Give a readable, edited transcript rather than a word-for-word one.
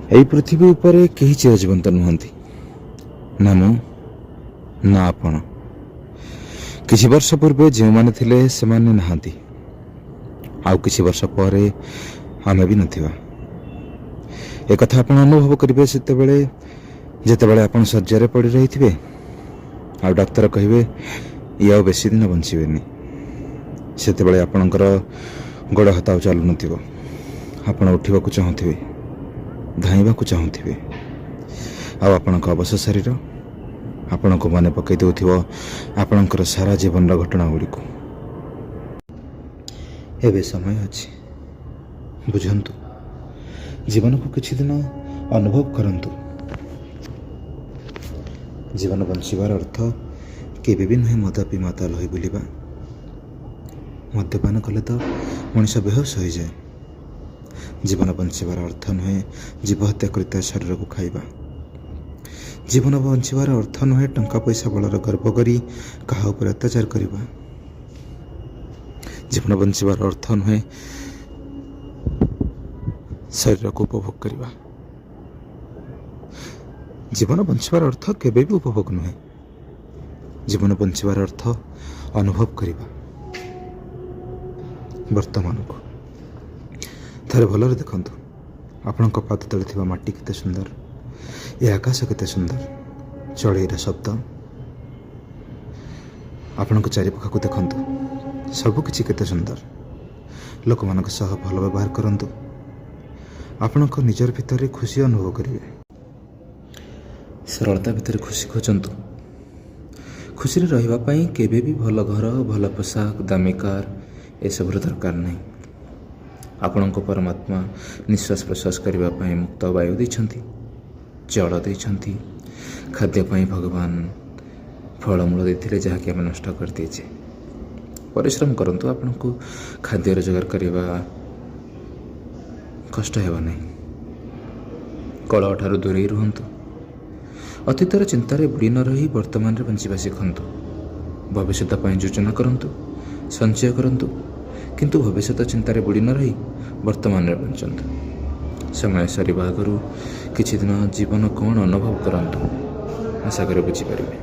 ଏହି ପୃଥିବୀ ଉପରେ କେହି ଚିରଜୀବନ୍ତ ନୁହନ୍ତି, ନା ମୁଁ ନା ଆପଣ। କିଛି ବର୍ଷ ପୂର୍ବେ ଯେଉଁମାନେ ଥିଲେ ସେମାନେ ନାହାନ୍ତି, ଆଉ କିଛି ବର୍ଷ ପରେ ଆମେ ବି ନଥିବା। ଏକଥା ଆପଣ ଅନୁଭବ କରିବେ ଯେତେବେଳେ ଆପଣ ଶଯ୍ୟାରେ ପଡ଼ି ରହିଥିବେ ଆଉ ଡାକ୍ତର କହିବେ ଇଏ ଆଉ ବେଶୀ ଦିନ ବଞ୍ଚିବେନି। ସେତେବେଳେ ଆପଣଙ୍କର ଗୋଡ଼ ହାତ ଆଉ ଚାଲୁନଥିବ। ଆପଣ ଉଠିବାକୁ ଚାହୁଁଥିବେ, ଧାଇଁବାକୁ ଚାହୁଁଥିବେ, ଆଉ ଆପଣଙ୍କ ଅବଶ ଶରୀର ଆପଣଙ୍କୁ ମନେ ପକାଇ ଦେଉଥିବ ଆପଣଙ୍କର ସାରା ଜୀବନର ଘଟଣା ଗୁଡ଼ିକୁ। ଏବେ ସମୟ ଅଛି, ବୁଝନ୍ତୁ, ଜୀବନକୁ କିଛି ଦିନ ଅନୁଭବ କରନ୍ତୁ। ଜୀବନ ବଞ୍ଚିବାର ଅର୍ଥ କେବେ ବି ନୁହେଁ ମଦ ପିଇ ମାତାଲ ହୋଇ ବୁଲିବା। ମଦ୍ୟପାନ କଲେ ତ ମଣିଷ ବେହୋସ ହୋଇଯାଏ। ଜୀବନ ବଞ୍ଚିବାର ଅର୍ଥ ନୁହେଁ ଜୀବ ହତ୍ୟା କରିଥିବା ଶରୀରକୁ ଖାଇବା। ଜୀବନ ବଞ୍ଚିବାର ଅର୍ଥ ନୁହେଁ ଟଙ୍କା ପଇସା ବଳର ଗର୍ବ କରି କାହା ଉପରେ ଅତ୍ୟାଚାର କରିବା। ଜୀବନ ବଞ୍ଚିବାର ଅର୍ଥ ନୁହେଁ ଶରୀରକୁ ଉପଭୋଗ କରିବା। ଜୀବନ ବଞ୍ଚିବାର ଅର୍ଥ କେବେ ବି ଉପଭୋଗ ନୁହେଁ। ଜୀବନ ବଞ୍ଚିବାର ଅର୍ଥ ଅନୁଭବ କରିବା। ବର୍ତ୍ତମାନକୁ ଥରେ ଭଲରେ ଦେଖନ୍ତୁ, ଆପଣଙ୍କ ପାଦ ତଳେ ଥିବା ମାଟି କେତେ ସୁନ୍ଦର, ଏ ଆକାଶ କେତେ ସୁନ୍ଦର, ଚଢ଼େଇର ଶବ୍ଦ, ଆପଣଙ୍କ ଚାରିପାଖକୁ ଦେଖନ୍ତୁ, ସବୁକିଛି କେତେ ସୁନ୍ଦର। ଲୋକମାନଙ୍କ ସହ ଭଲ ବ୍ୟବହାର କରନ୍ତୁ, ଆପଣଙ୍କ ନିଜର ଭିତରେ ଖୁସି ଅନୁଭବ କରିବେ। ସରଳତା ଭିତରେ ଖୁସି ଖୋଜନ୍ତୁ। ଖୁସିରେ ରହିବା ପାଇଁ କେବେ ବି ଭଲ ଘର, ଭଲ ପୋଷାକ, ଦାମୀ କାର ଏସବୁର ଦରକାର ନାହିଁ। ଆପଣଙ୍କ ପରମାତ୍ମା ନିଶ୍ୱାସ ପ୍ରଶ୍ୱାସ କରିବା ପାଇଁ ମୁକ୍ତ ବାୟୁ ଦେଇଛନ୍ତି, ଜଳ ଦେଇଛନ୍ତି। ଖାଦ୍ୟ ପାଇଁ ଭଗବାନ ଫଳମୂଳ ଦେଇଥିଲେ, ଯାହାକି ଆମେ ନଷ୍ଟ କରିଦେଇଛେ। ପରିଶ୍ରମ କରନ୍ତୁ, ଆପଣଙ୍କୁ ଖାଦ୍ୟ ରୋଜଗାର କରିବା କଷ୍ଟ ହେବ ନାହିଁ। କଳହଠାରୁ ଦୂରେଇ ରୁହନ୍ତୁ। ଅତୀତର ଚିନ୍ତାରେ ବୁଡ଼ି ନ ରହି ବର୍ତ୍ତମାନରେ ବଞ୍ଚିବା ଶିଖନ୍ତୁ। ଭବିଷ୍ୟତ ପାଇଁ ଯୋଜନା କରନ୍ତୁ, ସଞ୍ଚୟ କରନ୍ତୁ, କିନ୍ତୁ ଭବିଷ୍ୟତ ଚିନ୍ତାରେ ବୁଡ଼ି ନ ରହି ବର୍ତ୍ତମାନରେ ବଞ୍ଚନ୍ତୁ। ସମୟ ସରିବା ଆଗରୁ କିଛି ଦିନ ଜୀବନ କ'ଣ ଅନୁଭବ କରନ୍ତୁ, ଆଶା କରି ବୁଝିପାରିବେ।